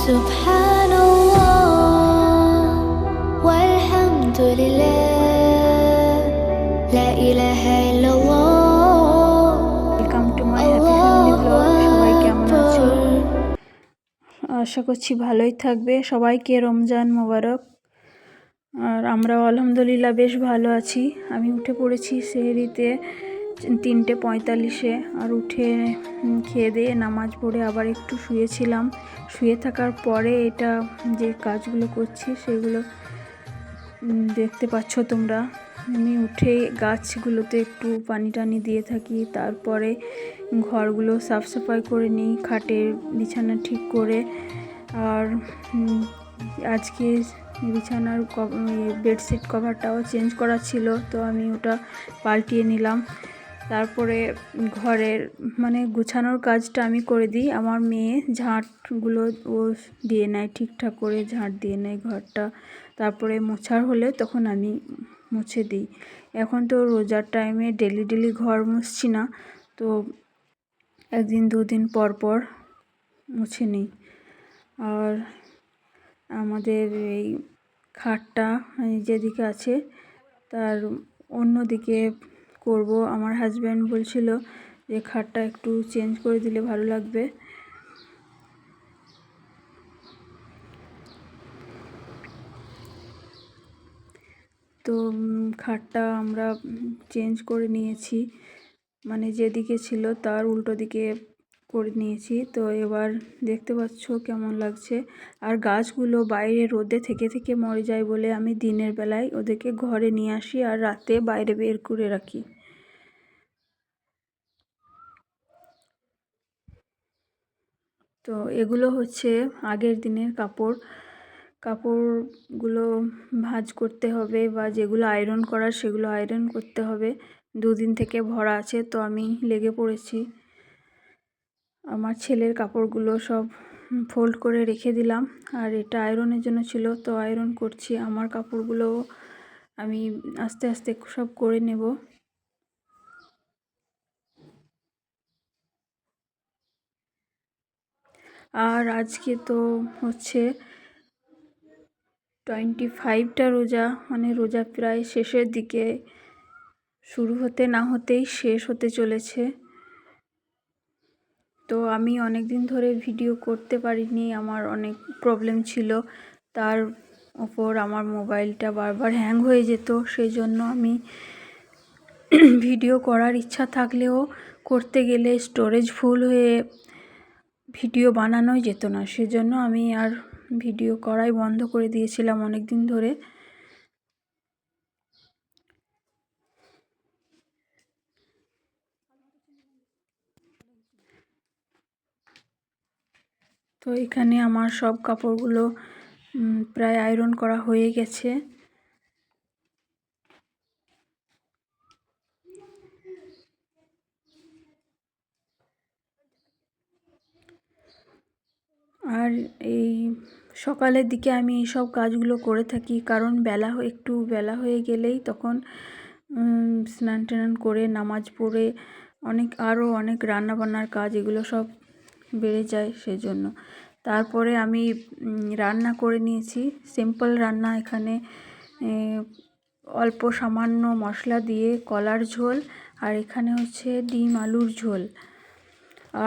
سبحان الله والحمد لله لا إله إلا الله welcome to my happy family blog. সবাই কেমন আছো? আশা করছি ভালোই থাকবে। সবাইকে রমজান মোবারক। আর আমরাও আলহামদুলিল্লাহ বেশ ভালো আছি। আমি উঠে পড়েছি সেহরিতে 3:45-এ। আর উঠে খেয়ে দিয়ে নামাজ পড়ে আবার একটু শুয়েছিলাম। শুয়ে থাকার পরে এটা যে কাজগুলো করছি সেগুলো দেখতে পাচ্ছ তোমরা। আমি উঠে গাছগুলোতে একটু পানি টানি দিয়ে থাকি, তারপরে ঘরগুলো সাফ সাফাই করে নিই, খাটের বিছানা ঠিক করে। আর আজকে বিছানার বেডশিট কভারটাও চেঞ্জ করা ছিল, তো আমি ওটা পাল্টিয়ে নিলাম। তারপরে ঘরের গুছানোর কাজটা আমি করে দিই। আমার মেয়ে ঝাঁটগুলো ও দিয়ে নেয়, ঠিকঠাক করে ঝাঁট দিয়ে নেয় ঘরটা। তারপরে মোছার হলে তখন আমি মুছে দিই। এখন তো রোজার টাইমে ডেলি ঘর মুছছি না, তো 1-2 দিন পর পর মুছে নিই। আর আমাদের এই খাটটা যেদিকে আছে তার অন্যদিকে করব। আমার হাজব্যান্ড বলছিল যে খাটটা একটু চেঞ্জ করে দিলে ভালো লাগবে। তো খাটটা আমরা চেঞ্জ করে নিয়েছি, যেদিকে ছিল তার উল্টো দিকে করে নিয়েছি। তো এবার দেখতে পাচ্ছ কেমন লাগছে। আর গাছগুলো বাইরে রোদে থেকে থেকে মরে যায় বলে আমি দিনের বেলায় ওদেরকে ঘরে নিয়ে আসি আর রাতে বাইরে বের করে রাখি। তো এগুলো হচ্ছে আগের দিনের কাপড়গুলো ভাঁজ করতে হবে, বা যেগুলো আয়রন করার সেগুলো আয়রন করতে হবে। 2 দিন থেকে ভরা আছে, তো আমি লেগে পড়েছি। আমার ছেলের কাপড়গুলো সব ফোল্ড করে রেখে দিলাম, আর এটা আয়রনের জন্য ছিল, তো আয়রন করছি। আমার কাপড়গুলো আমি আস্তে আস্তে সব করে নেব। আর আজকে তো হচ্ছে 25টা রোজা, রোজা প্রায় শেষের দিকে, শুরু হতে না হতেই শেষ হতে চলেছে। তো আমি অনেক দিন ধরে ভিডিও করতে পারিনি, আমার অনেক প্রবলেম ছিল। তার ওপর আমার মোবাইলটা বারবার হ্যাং হয়ে যেত, সেই জন্য আমি ভিডিও করার ইচ্ছা থাকলেও করতে গেলে স্টোরেজ ফুল হয়ে ভিডিও বানানোই যেত না। সেজন্য আমি আর ভিডিও করাই বন্ধ করে দিয়েছিলাম অনেক দিন ধরে। তো এখানে আমার সব কাপড়গুলো প্রায় আয়রন করা হয়ে গেছে। আর এই সকালের দিকে আমি এই সব কাজগুলো করে থাকি, কারণ একটু বেলা হয়ে গেলেই তখন স্নান টান করে নামাজ পড়ে আরও অনেক রান্নাবান্নার কাজ এগুলো সব বেড়ে যায়, সেজন্য। তারপরে আমি রান্না করে নিয়েছি, সিম্পল রান্না। এখানে অল্প সামান্য মশলা দিয়ে কলার ঝোল, আর এখানে হচ্ছে ডিম আলুর ঝোল।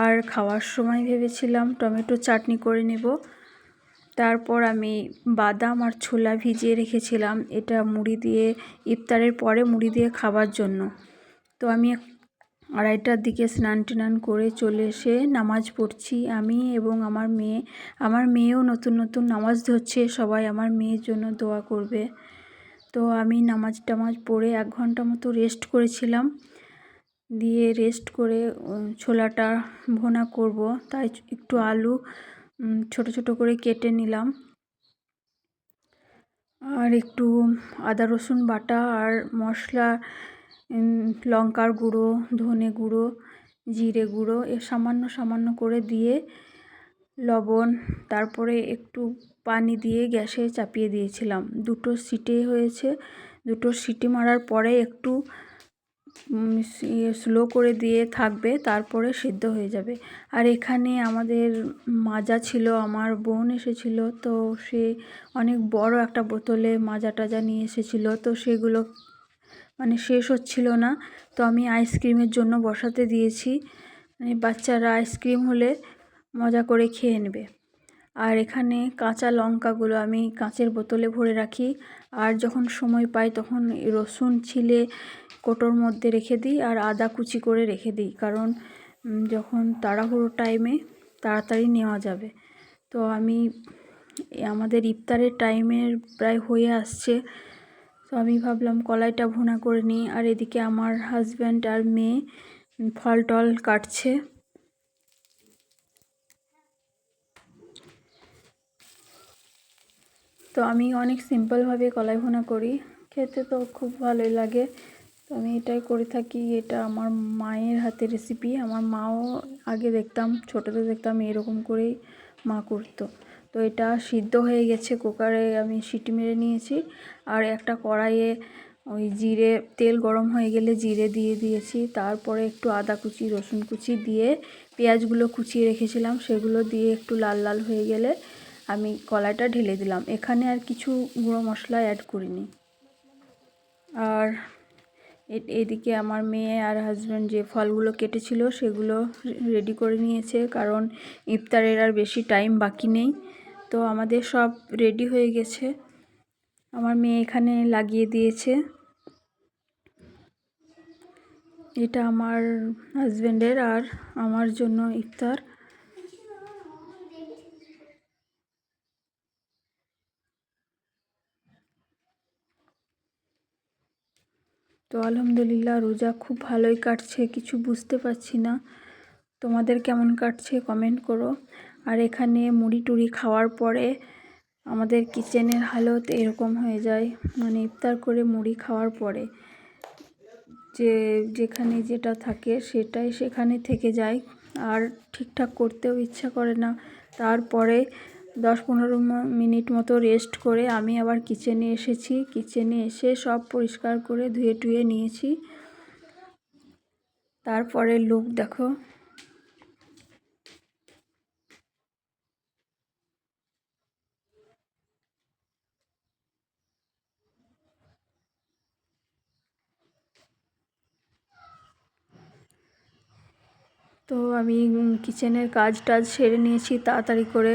আর খাওয়ার সময় ভেবেছিলাম টমেটো চাটনি করে নেব। তারপর আমি বাদাম আর ছোলা ভিজিয়ে রেখেছিলাম, এটা মুড়ি দিয়ে ইফতারের পরে মুড়ি দিয়ে খাবার জন্য। তো আমি 2:30টার দিকে স্নান টান করে চলে এসে নামাজ পড়ছি, আমি এবং আমার মেয়েও নতুন নতুন নামাজ ধরছে। সবাই আমার মেয়ের জন্য দোয়া করবে। তো আমি নামাজ টামাজ পড়ে 1 ঘন্টা মতো রেস্ট করেছিলাম। দিয়ে রেস্ট করে ছোলাটা ভোনা করব, তাই একটু আলু ছোট ছোট করে কেটে নিলাম। আর একটু আদা রসুন বাটা আর মশলা, লঙ্কার গুঁড়ো, ধনে গুঁড়ো, জিরে গুঁড়ো সামান্য করে দিয়ে লবণ, তারপরে একটু পানি দিয়ে গ্যাসে চাপিয়ে দিয়েছিলাম। 2 সিটি হয়েছে। 2 সিটি মারার পরে একটু স্লো করে দিয়ে থাকবে, তারপরে সিদ্ধ হয়ে যাবে। আর এখানে আমাদের মাজা ছিল, আমার বোন এসেছিল, তো সে অনেক বড় একটা বোতলে মাজা টাজা নিয়ে এসেছিল, তো সেগুলো মানে শেষ হচ্ছিল না, তো আমি আইসক্রিমের জন্য বসাতে দিয়েছি। মানে বাচ্চারা আইসক্রিম হলে মজা করে খেয়ে নেবে। আর এখানে কাঁচা লঙ্কাগুলো আমি কাঁচের বোতলে ভরে রাখি, আর যখন সময় পাই তখন রসুন ছিলে কোটোর মধ্যে রেখে দিই, আর আদা কুচি করে রেখে দিই, কারণ যখন তাড়াহুড়ো টাইমে তাড়াতাড়ি নেওয়া যাবে। তো আমি আমাদের ইফতারের টাইমের প্রায় হয়ে আসছে, তো আমি ভাবলাম কলাইটা ভুনা করে নিই। আর এদিকে আমার হাজব্যান্ড আর মেয়ে ফল টল কাটছে। তো আমি অনেক সিম্পলভাবে কলাই ভুনা করি, খেতে তো খুব ভালোই লাগে, তো আমি এটাই করে থাকি। এটা আমার মায়ের হাতের রেসিপি। আমার মাও আগে দেখতাম, ছোটোতে দেখতাম এরকম করেই মা করতো। তো এটা সিদ্ধ হয়ে গেছে, কুকারে আমি সিটি মেরে নিয়েছি। আর একটা কড়াইয়ে ওই জিরে, তেল গরম হয়ে গেলে জিরে দিয়ে দিয়েছি, তারপরে একটু আদা কুচি রসুন কুচি দিয়ে পেঁয়াজগুলো কুচিয়ে রেখেছিলাম সেগুলো দিয়ে একটু লাল লাল হয়ে গেলে আমি কলাইটা ঢেলে দিলাম। এখানে আর কিছু গুঁড়ো মশলা অ্যাড করিনি। আর এদিকে আমার মেয়ে আর হাজব্যান্ড যে ফলগুলো কেটেছিল সেগুলো রেডি করে নিয়েছে, কারণ ইফতারের আর বেশি টাইম বাকি নেই। তো আমাদের সব রেডি হয়ে গেছে, আমার মেয়ে এখানে লাগিয়ে দিয়েছে। এটা আমার হাজব্যান্ডের আর আমার জন্য ইফতার। তো আলহামদুলিল্লাহ রোজা খুব ভালোই কাটছে, কিছু বুঝতে পারছি না। তোমাদের কেমন কাটছে কমেন্ট করো। আর এখানে মুড়ি টুড়ি খাওয়ার পরে আমাদের কিচেনের হালত এরকম হয়ে যায়, মানে ইফতার করে মুড়ি খাওয়ার পরে যেখানে যেটা থাকে সেটাই সেখানে থেকে যায়, আর ঠিকঠাক করতেও ইচ্ছা করে না। তারপরে 10-15 মিনিট মতো রেস্ট করে আমি আবার কিচেনে এসেছি। কিচেনে এসে সব পরিষ্কার করে ধুয়ে টুয়ে নিয়েছি। তারপরে লুক দেখো। তো আমি কিচেনের কাজ টাজ সেরে নিয়েছি তাড়াতাড়ি করে,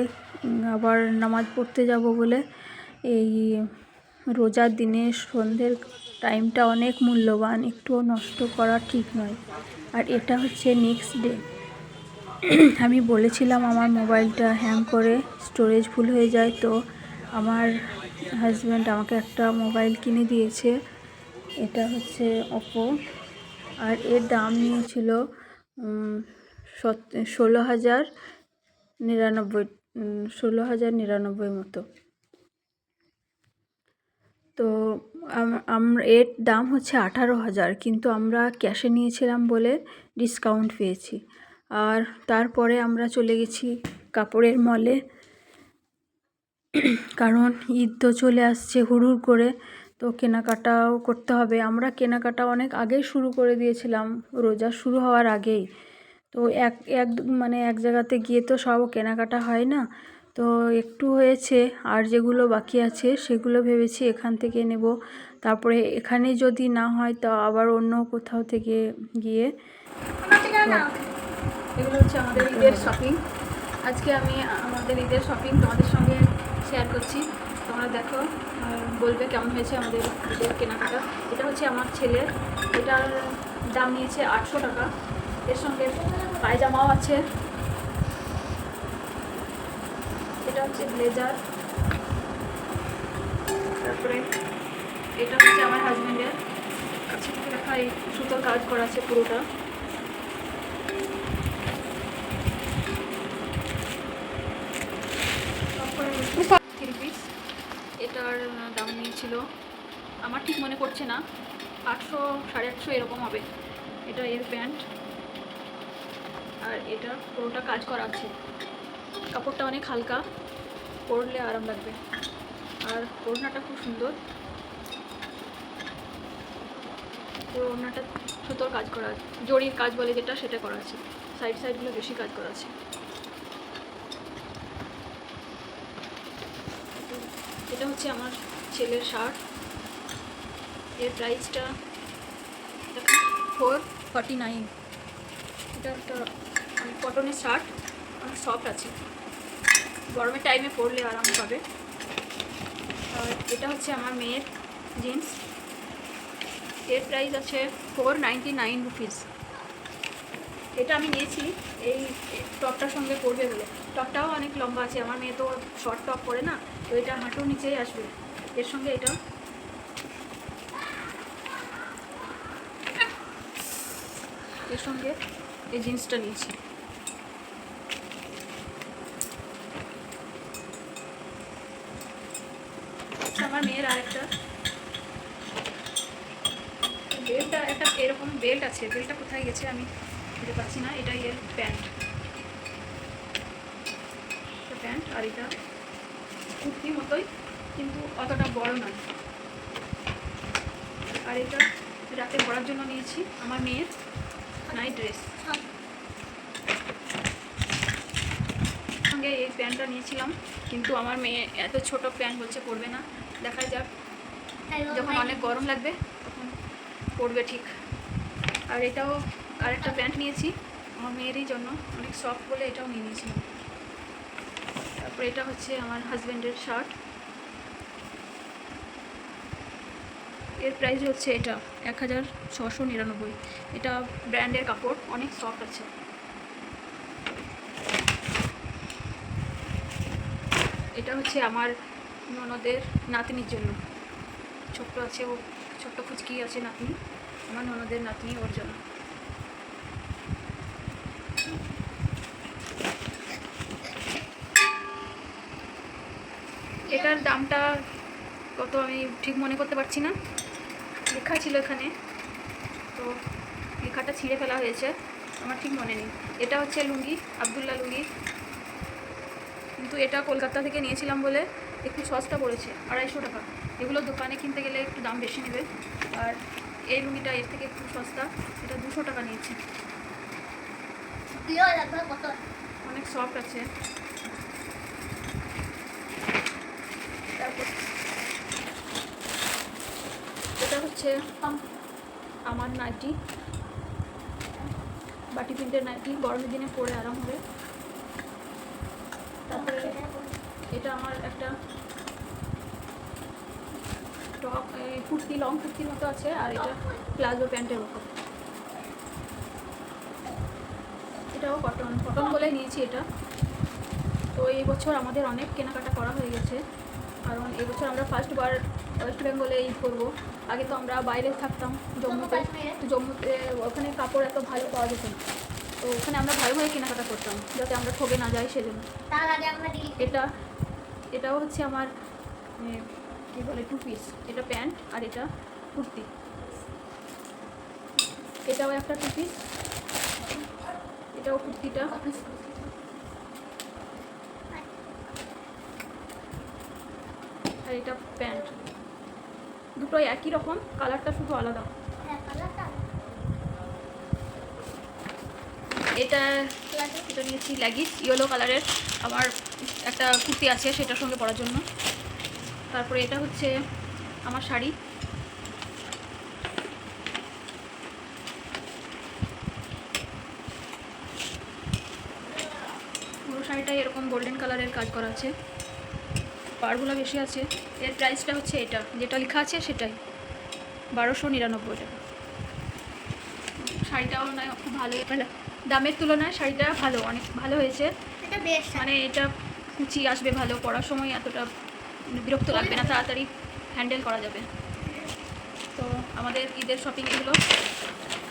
আবার নামাজ পড়তে যাব বলে। এই রোজার দিনে সন্ধ্যের টাইমটা অনেক মূল্যবান, একটুও নষ্ট করা ঠিক নয়। আর এটা হচ্ছে নেক্সট ডে। আমি বলেছিলাম আমার মোবাইলটা হ্যাং করে স্টোরেজ ফুল হয়ে যায়, তো আমার হাজব্যান্ড আমাকে একটা মোবাইল কিনে দিয়েছে। এটা হচ্ছে ওপো, আর এর দাম নিয়েছিল 16,099 মতো। তো এর দাম হচ্ছে 18,000, কিন্তু আমরা ক্যাশে নিয়েছিলাম বলে ডিসকাউন্ট পেয়েছি। আর তারপরে আমরা চলে গেছি কাপড়ের মলে, কারণ ঈদ তো চলে আসছে হুড়ুড় করে, তো কেনাকাটাও করতে হবে। আমরা কেনাকাটা অনেক আগেই শুরু করে দিয়েছিলাম, রোজা শুরু হওয়ার আগেই। তো এক জায়গাতে গিয়ে তো সব কেনাকাটা হয় না, তো একটু হয়েছে, আর যেগুলো বাকি আছে সেগুলো ভেবেছি এখান থেকে নেব। তারপরে এখানে যদি না হয় তো আবার অন্য কোথাও থেকে গিয়ে। এগুলো হচ্ছে আমাদের ঈদের শপিং। আজকে আমি আমাদের ঈদের শপিং তোমাদের সঙ্গে শেয়ার করছি, তোমরা দেখো আর বলবে কেমন হয়েছে আমাদের ঈদের কেনাকাটা। এটা হচ্ছে আমার ছেলের, এটার দাম নিয়েছে 800 টাকা। এর সঙ্গে পায়জামাও আছে। এটা হচ্ছে ব্লেজার। তারপরে এটা হচ্ছে আমার হাজব্যান্ডের, কাছে দেখা এই সুতোর কাজ করা আছে পুরোটা। থ্রি পিস, এটার দাম নিয়েছিল আমার ঠিক মনে পড়ছে না, 800 850 এরকম হবে। এটা এর প্যান্ট, আর এটা পুরোটা কাজ করা আছে। কাপড়টা অনেক হালকা, পরলে আরাম লাগবে। আর ওড়নাটা খুব সুন্দর, পুরো ওড়নাটা সুতোর কাজ করা আছে, জরির কাজ বলে যেটা, সেটা করা আছে। সাইডগুলো বেশি কাজ করা আছে। এটা হচ্ছে আমার ছেলের শার্ট। এর প্রাইসটা 449। এটা একটা কটনের শার্ট, অনেক সফট আছে, গরমের টাইমে পরলে আরাম পাবে। আর এটা হচ্ছে আমার মেয়ের জিন্স। এর প্রাইস আছে 499 রুপিস। এটা আমি নিয়েছি এই টপটার সঙ্গে পরবে বলে। টপটাও অনেক লম্বা আছে, আমার মেয়ে তো শর্ট টপ পরে না, তো এটা হাঁটুর নিচেই আসবে। এর সঙ্গে এটা এর সঙ্গে এই জিন্সটা নিয়েছি। আমার মেয়ের আর একটা বেল্টটা, একটা এরকম বেল্ট আছে, বেল্টটা কোথায় গেছে আমি খুঁজে পাচ্ছি না। এটা এর প্যান্ট, আর এটা কুর্তির মতোই কিন্তু অতটা বড় নয়। আর এটা রাতে পরার জন্য নিয়েছি আমার মেয়ের নাইট ড্রেস। সঙ্গে এই প্যান্টটা নিয়েছিলাম, কিন্তু আমার মেয়ে এত ছোট প্যান্ট বলছে পরবে না, দেখা যাক যখন অনেক গরম লাগবে তখন পরবে ঠিক। আর এটাও আরেকটা প্যান্ট নিয়েছি আমার মেয়েরই জন্য, অনেক সফট বলে এটাও নিয়ে নিয়েছিলাম। তারপর এটা হচ্ছে আমার হাজব্যান্ডের শার্ট। এর প্রাইস হচ্ছে এটা 1699। এটা ব্র্যান্ডের কাপড়, অনেক সফট আছে। এটা হচ্ছে আমার ননদের নাতনির জন্য, ছোট্ট আছে, ও ছোট্ট কুচকি আছে নাতনি, আমার ননদের নাতনি, ওর জন্য। এটার দামটা কত আমি ঠিক মনে করতে পারছি না, লেখা ছিল এখানে, তো লেখাটা ছিঁড়ে ফেলা হয়েছে, আমার ঠিক মনে নেই। এটা হচ্ছে লুঙ্গি, আবদুল্লা লুঙ্গি, কিন্তু এটা কলকাতা থেকে নিয়েছিলাম বলে একটু সস্তা পড়েছে, 250 টাকা। এগুলো দোকানে কিনতে গেলে একটু দাম বেশি নেবে, আর এই লুঙ্গিটা এর থেকে একটু সস্তা, এটা 200 টাকা নিয়েছে। অনেক সফট আছে। তারপর এটা হচ্ছে আমার নাইটি, বাটি প্রিন্টের নাইটি, গরমের দিনে পরে আরাম হবে। তারপরে এটা আমার একটা টপ, কুর্তি, লং কুর্তির মতো আছে, আর এটা প্লাজো প্যান্টের মতো। এটাও কটন বলে নিয়েছি এটা। তো এই বছর আমাদের অনেক কেনাকাটা করা হয়ে গেছে, কারণ এই বছর আমরা ফার্স্টবার ওয়েস্ট বেঙ্গলে ঈদ করবো। আগে তো আমরা বাইরে থাকতাম জম্মুতে, তো জম্মুতে ওখানে কাপড় এত ভালো পাওয়া যেত না, তো ওখানে আমরা ভালো কেনাকাটা করতাম যাতে আমরা ঠকে না যাই সেজন্য। এটাও হচ্ছে আমার কী বলে 2 পিস, এটা প্যান্ট আর এটা কুর্তি। এটাও একটা 2 পিস, এটাও কুর্তিটা। আর এটা প্যান্ট, দুটোই একই রকম, কালারটা শুধু আলাদা। এটা নিয়েছি লেগিস, ইয়েলো কালারের, আমার একটা কুর্তি আছে সেটার সঙ্গে পরার জন্য। তারপরে এটা হচ্ছে আমার শাড়ি, পুরো শাড়িটাই এরকম গোল্ডেন কালারের কাজ করা আছে, পাড়গুলো বেশি আছে। এর প্রাইসটা হচ্ছে এটা যেটা লেখা আছে সেটাই, 1299 টাকা। শাড়িটাও নয় খুব ভালো, দামের তুলনায় শাড়িটা ভালো, অনেক ভালো হয়েছে। মানে এটা কুচি আসবে ভালো, পরার সময় এতটা বিরক্ত লাগবে না, তাড়াতাড়ি হ্যান্ডেল করা যাবে। তো আমাদের ঈদের শপিং এগুলো,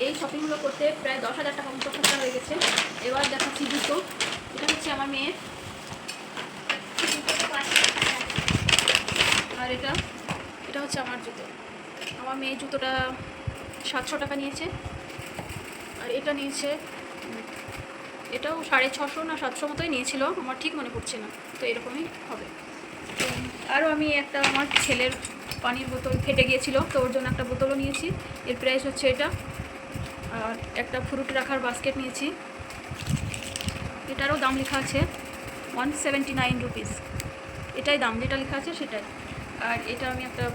এই শপিংগুলো করতে প্রায় 10,000 টাকা মতো খরচা হয়ে গেছে। এবার দেখাচ্ছি জুতো। এটা হচ্ছে আমার মেয়ের, আর এটা হচ্ছে আমার জুতো। আমার মেয়ে জুতোটা 700 টাকা নিয়েছে, আর এটা নিয়েছে, এটাও 650 না 700 মতোই নিয়েছিল, আমার ঠিক মনে পড়ছে না, তো এরকমই হবে। আরও আমি একটা আমার ছেলের পানির বোতল ফেটে গিয়েছিল, তো ওর জন্য একটা বোতলও নিয়েছি। এর প্রাইস হচ্ছে এটা আর একটা ফ্রুট রাখার বাস্কেট নিয়েছি, এটারও দাম লেখা আছে 179 রুপিস, এটাই দাম যেটা লেখা আছে সেটাই। আর এটা আমি একটা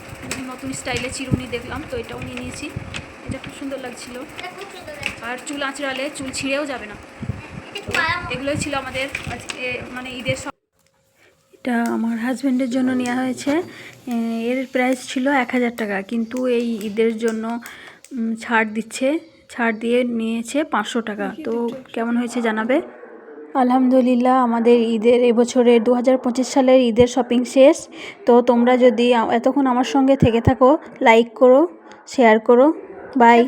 নতুন স্টাইলে চিরুনি দেখলাম, তো এটাও নিয়ে নিয়েছি, এটা খুব সুন্দর লাগছিল। আর চুল আঁচড়ালে চুল ছিঁড়েও যাবে না। এগুলোই ছিল আমাদের আজকে মানে ঈদের সব। এটা আমার হাজব্যান্ডের জন্য নেওয়া হয়েছে, এর প্রাইস ছিল 1000 টাকা, কিন্তু এই ঈদের জন্য ছাড় দিচ্ছে, ছাড় দিয়ে নিয়েছে 500 টাকা। তো কেমন হয়েছে জানাবে। আলহামদুলিল্লাহ, আমাদের ঈদের এবছরের 2025 সালের ঈদের শপিং শেষ। তো তোমরা যদি এতক্ষণ আমার সঙ্গে থেকে থাকো, লাইক করো, শেয়ার করো, বাই।